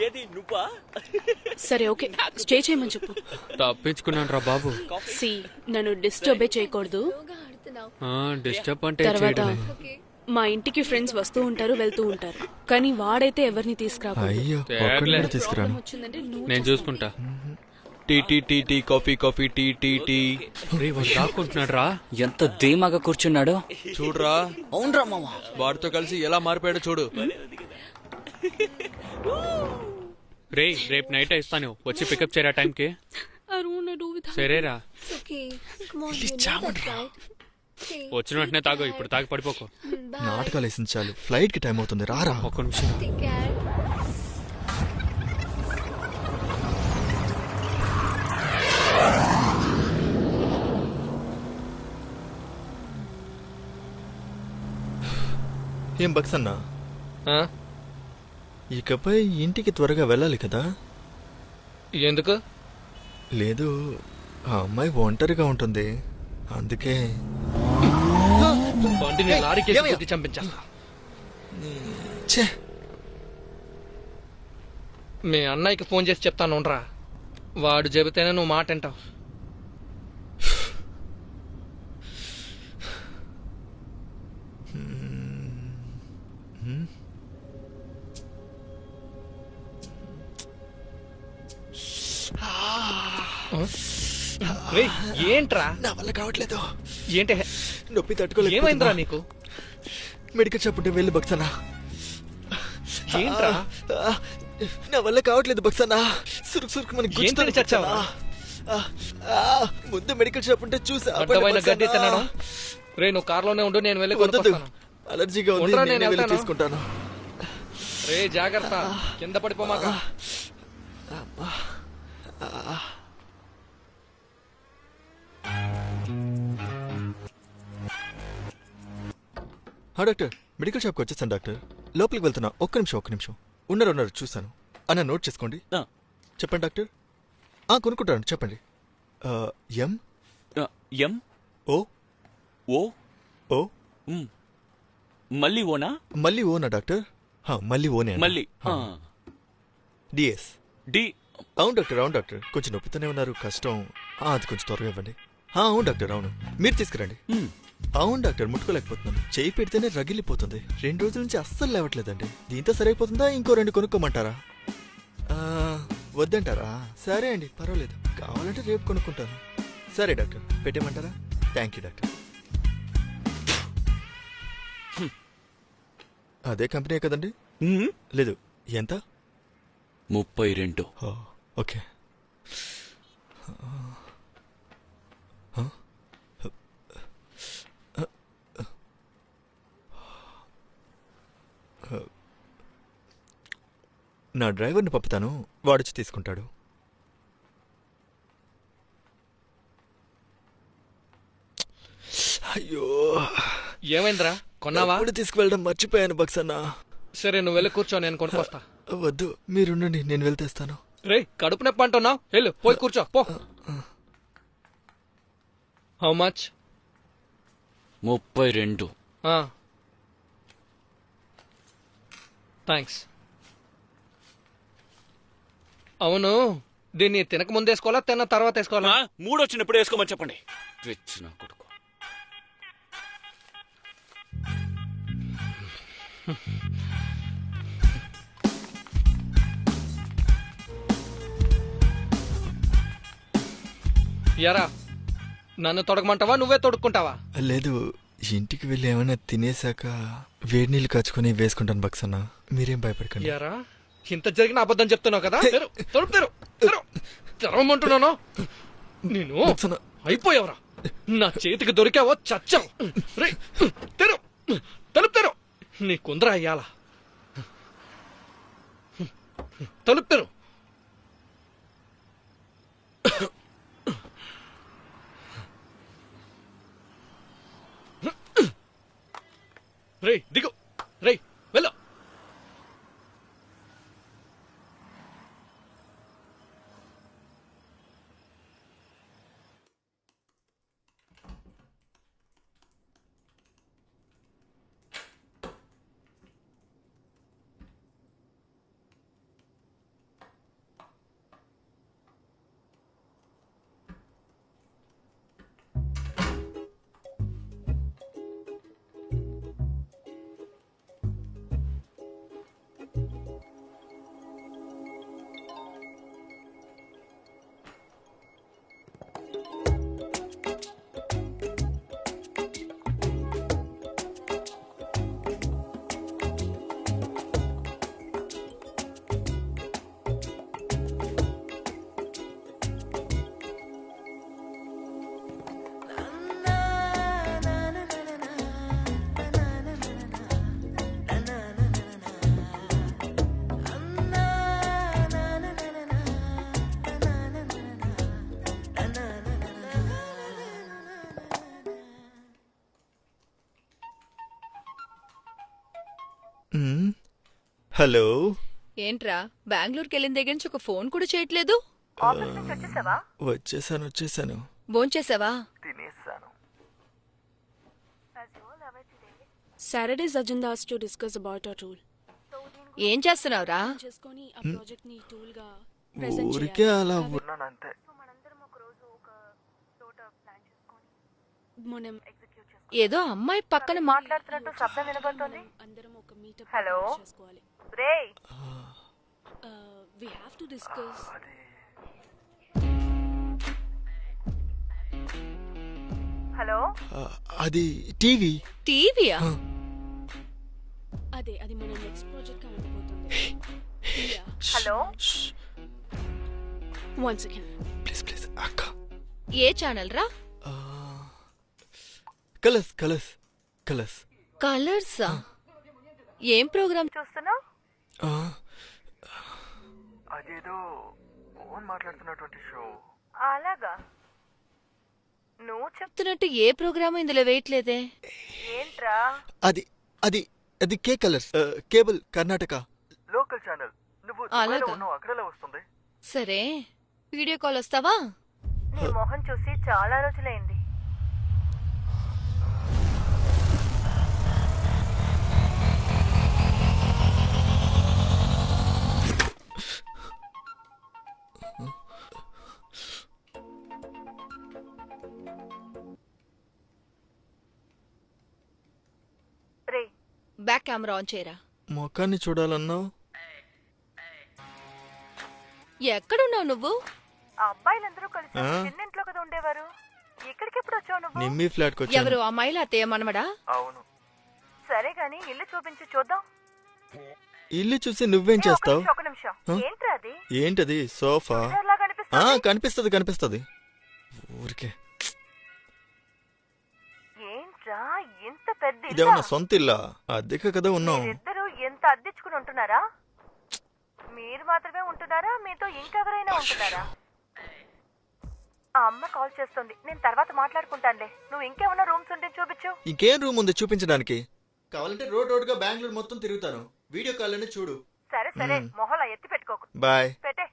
ఏది నువ్వా? సరే ఓకే, స్టే చేయమని చెప్పు. తప్పించుకున్నాను రా బాబు. సి నన్ను డిస్టర్బే చేయకూడదు. డిస్టర్బ్ అంటే తర్వాత చేయడమే. మా ఇంటికి ఫ్రెండ్స్ వస్తూ ఉంటారు వెళ్తూ ఉంటారు, కానీ వాడైతే ఎవరిని తీసుకురాకూడదు. అయ్యో తేగలే. తీసుకురాను. వచ్చిందంటే నేను చూసుకుంటా. Tea tea tea tea coffee coffee tea tea tea. రే వాడు దాక్కుంటున్నాడు రా. ఎంత ధీమాగా కూర్చున్నాడు. చూడురా, అవునరా మామ. వాడితో కలిసి ఎలా మారిపోయాడో చూడు. రే రేపు నైట్ ఇస్తాను, వచ్చి పికప్ చేయరా టైంకి. సరేరా, వచ్చిన వెంటనే తాగు, ఇప్పుడు తాగి పడిపోకు. నాటకాలు వేసింది చాలు, ఫ్లైట్ కి టైం అవుతుంది, రారా. ఒక్క నిమిషం. ఏం బక్సన్నా, ఇకపై ఇంటికి త్వరగా వెళ్ళాలి కదా? ఎందుకు? లేదు, ఆ అమ్మాయి ఒంటరిగా ఉంటుంది, అందుకే. బండిని లారీకేసి గుద్ది చంపించేస్తా. ఛే, మీ అన్నయ్యకి ఫోన్ చేసి చెప్తాను ఉండరా, వాడు చెబితేనే నువ్వు మాట వింటావు. రేయ్, ఏంట్రా? నా వల్ల కావట్లేదు. ఏంటి నొప్పి తట్టుకోలేదు. ఏమైందిరా నీకు? మెడికల్ షాప్ ఉంటే వెళ్ళి బక్సన్నా. ఏంట్రా? నా వల్ల కావట్లేదు బక్సన్నా. సురుకు సురుకు మనకి ఏంటని చచ్చావా? ముందు మెడికల్ షాప్ ఉంటే చూసి అడ్డమైన గడ్డి తినడం. రే, నువ్వు కార్లోనే ఉండు, నేను వెళ్ళి కొనుక్కొస్తాను. అలర్జీగా ఉంది, ఉండరా, నేను నేనే వెళ్ళి వెళ్తాను. తీసుకుంటాను. రే జాగ్రత్త, కింద పడిపోమాక. డాక్టర్, మెడికల్ షాప్కి వచ్చేసాను డాక్టర్. లోపలికి వెళ్తున్నా, ఒక్క నిమిషం. ఉన్నారు చూశాను. అన్న నోట్ చేసుకోండి. చెప్పండి డాక్టర్. కొనుక్కుంటాను, చెప్పండి. ఎం ఎం ఓ ఓ ఓ మళ్ళీ ఓనా? మళ్ళీ ఓనా డాక్టర్? మళ్ళీ ఓనే. మళ్ళీ డిఎస్. డి. అవును డాక్టర్, కొంచెం నొప్పితోనే ఉన్నారు, కష్టం. అది కొంచెం త్వరగా ఇవ్వండి. అవును డాక్టర్, అవును, మీరు తీసుకురండి. అవును డాక్టర్, ముట్టుకోలేకపోతున్నాను, చేయి పెడితేనే రగిలిపోతుంది. 2 రోజుల నుంచి అస్సలు లేవట్లేదండి. దీంతో సరైపోతుందా? ఇంకో 2 కొనుక్కోమంటారా? వద్దంటారా? సరే అండి, పర్వాలేదు, కావాలంటే రేపు కొనుక్కుంటాను. సరే డాక్టర్, పెట్టేయమంటారా? Thank you doctor. అదే కంపెనీ కదండి? లేదు, ఎంత? 32. ఓకే. నా డ్రైవర్ని పంపుతాను, వాడొచ్చి తీసుకుంటాడు. అయ్యో, ఏమైందిరా, కొన్నావా? తీసుకువెళ్ళడం మర్చిపోయాను బక్సన్నా. సరే, నువ్వు వెళ్ళి కూర్చో, నేను కొనుక్కొస్తా. వద్దు, మీరుండండి, నేను వెళ్తేస్తాను. రే, కడుపు నొప్పి అంటున్నావు, వెళ్ళు, పోయి కూర్చో పో. How much? 32. థ్యాంక్స్. అవును, దీన్ని తినక ముందు వేసుకోవాలా, తిన్న తర్వాత వేసుకోవాలా? 3 వచ్చినప్పుడు వేసుకోమని చెప్పండి. తెచ్చిన కొడుకు. యారా, నన్ను తొడగమంటావా, నువ్వే తొడుక్కుంటావా? లేదు, ఇంటికి వెళ్ళి ఏమైనా తినేసాక వేడి నీళ్ళు కాచుకుని వేసుకుంటాను బక్సన్నా, మీరేం భయపడకండి. యారా, ఇంత జరిగిన అబద్ధం చెప్తున్నావు కదా. తెరవమంటున్నాను. నేను అయిపోయావరా, నా చేతికి దొరికావో చచ్చావు. తలుపు తెరు, నీ కుందర అయ్యాలా. తలుపు తెరు. రే దిగు, రే వెళ్ళు. మ్మ్. హలో ఏంట్రా బెంగళూరుకి వెళ్ళిన దగ్గర నుంచి ఒక ఫోన్ కూడా చేయట్లేదు. వచ్చేసాను భోంచేసావా? Saturdays agenda to discuss about our rule ఏం చేస్తున్నావురా? చేసుకొని ఆ ప్రాజెక్ట్ ని టూల్ గా ప్రెజెంట్ ఊరికే అలా మనం ఏదో అమ్మాయి పక్కన మాట్లాడుతున్నట్టు శబ్దం వినబడుతోంది. అందరం ఒక మీటప్ హలో? చేసుకోవాలి. రేయ్, we have to discuss. Hello? అది టీవీ టీవీయా? అది మన నెక్స్ట్ ప్రాజెక్ట్ గా ఉండబోతుంది. హలో? One second. ప్లీజ్ అక్క ఏ ఛానల్ రా? కలర్స్ కలర్సా? ఏం ప్రోగ్రామ్ చూస్తున్నావు? అదేదో ఫోన్ మాట్లాడుతున్నటువంటి షో. అలాగా, నువ్వు చెప్తున్నట్టు ఏ ప్రోగ్రామ్ ఇందులో వేయట్లేదే. ఏంట్రా? అది K Colors cable Karnataka local channel. నువ్వు అలాగా? అక్కడలా వస్తుంది. సరే, వీడియో కాల్ వస్తావా? నీ మొహం చూసి చాలా రోజులైంది. రే, బ్యాక్ కెమెరా ఆన్ చేయరా. మొఖాన్ని చూడాలన్నావు. ఎక్కడున్నావు నువ్వు? అబ్బాయిలందరూ కలిసి చిన్నింట్లో కదా ఉండేవారు. ఇక్కడికి ఎప్పుడు వచ్చావు నువ్వు? నిమ్మి ఫ్లాట్ కి ఎవరు ఆ మైల అత్తయ్య మనవడా? అవును. సరే గాని ఇల్లు చూపించి చూద్దాం. ఇల్లు చూసి నువ్వేం చేస్తావు? ఒక నిమిషం. ఏంట్రా అది? ఏంటది? సోఫా. ఎలా కనిపిస్తుంది? కనిపిస్తుంది ఊరికే. ఏంట్రా ఇంత పెద్ద ఇల్లు? ఇదేమన్నా సొంత ఇల్లా? అద్దెక కదా ఉన్నాం. ఇద్దరు ఎంత అద్దెచ్చుకుని ఉంటున్నారా? మీరు మాత్రమే ఉంటున్నారా? మీతో ఇంకెవరైనా ఉంటున్నారా? ఆ అమ్మ కాల్ చేస్తుంది, నేను తర్వాత మాట్లాడుకుంటానులే. నువ్వు ఇంకేమన్నా రూమ్స్ ఉంటే చూపించు. ఇంకేం రూమ్ ఉంది చూపించడానికి? కావాలంటే రోడ్గా బెంగళూరు మొత్తం తిరుగుతాను. వీడియో కాల్లోనే చూడు. సరే సరే, మొహలా ఎత్తి పెట్టుకోకు. బాయ్. పెట్టే.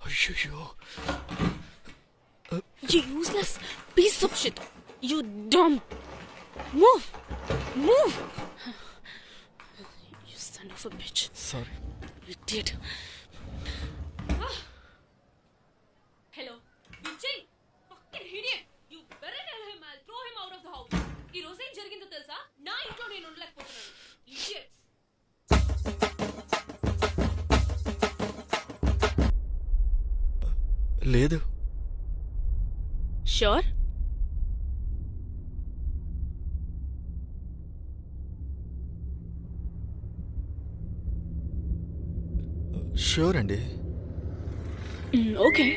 అయ్యో, You useless piece of shit. You dumb. Move. You son of a bitch. Sorry. Idiot. Hello. Vijay. Fucking idiot. You better tell him I'll throw him out of the house. ఈ రోజు ఏం జరిగిందో తెలుసా? నా ఇంట్లో నేను ఉండలేకపోతున్నాను. Idiots. లేదు. Sure? Sure అండి. ఓకే.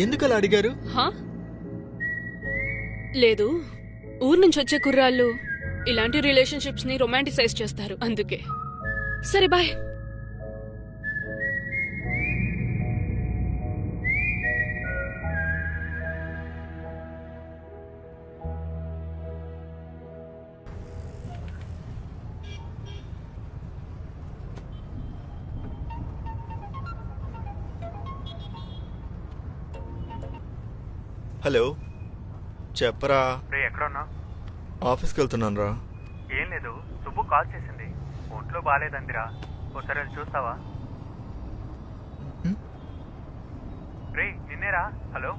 ఎందుకు అలా అడిగారు? లేదు, ఊరు నుంచి వచ్చే కుర్రాళ్ళు ఇలాంటి రిలేషన్షిప్స్ ని రొమాంటిసైజ్ చేస్తారు, అందుకే. సరే బాయ్. హలో, చెప్పరా. రే, ఎక్కడున్నా? ఆఫీస్కి వెళ్తున్నాను రా. ఏం లేదు, సుబ్బు కాల్ చేసింది. ఒంట్లో బాగాలేదందిరా, ఒకసారి వెళ్ళి చూస్తావా? రే, నిన్నేరా. హలో.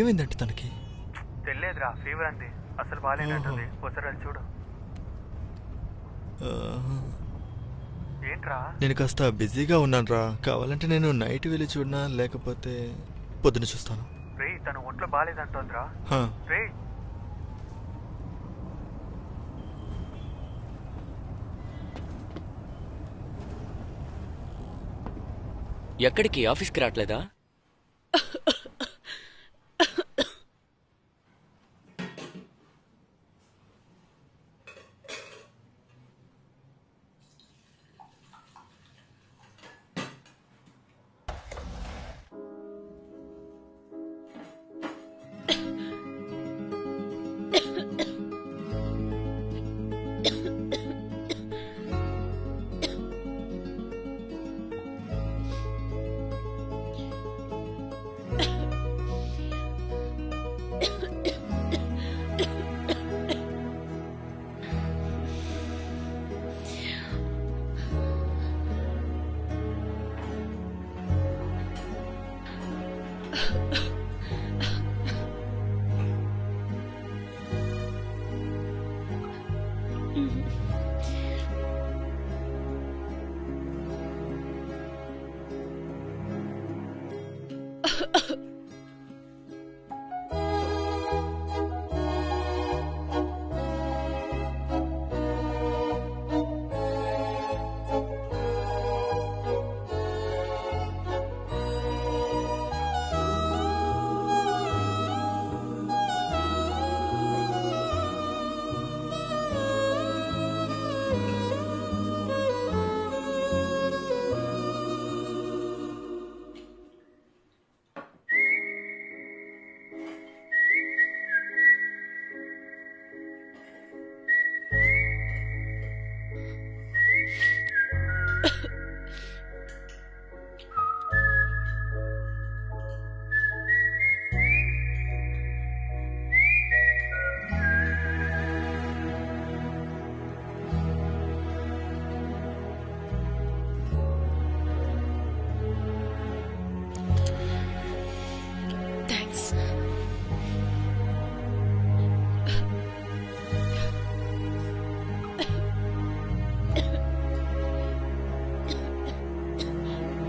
ఏమైందంటే తనకి తెలియదురా, ఫీవర్ అంది. అసలు బాగాలేదంటుంది. ఒకసారి వెళ్ళి చూడు. ఏంట్రా? నేను కాస్త బిజీగా ఉన్నాను రా. కావాలంటే నేను నైట్ వెళ్ళి చూడనా, లేకపోతే పొద్దున చూస్తాను. రే, తను ఒంట్లో బాగాలేదంటుందిరా. రే, ఎక్కడికి? ఆఫీస్కి రావట్లేదా?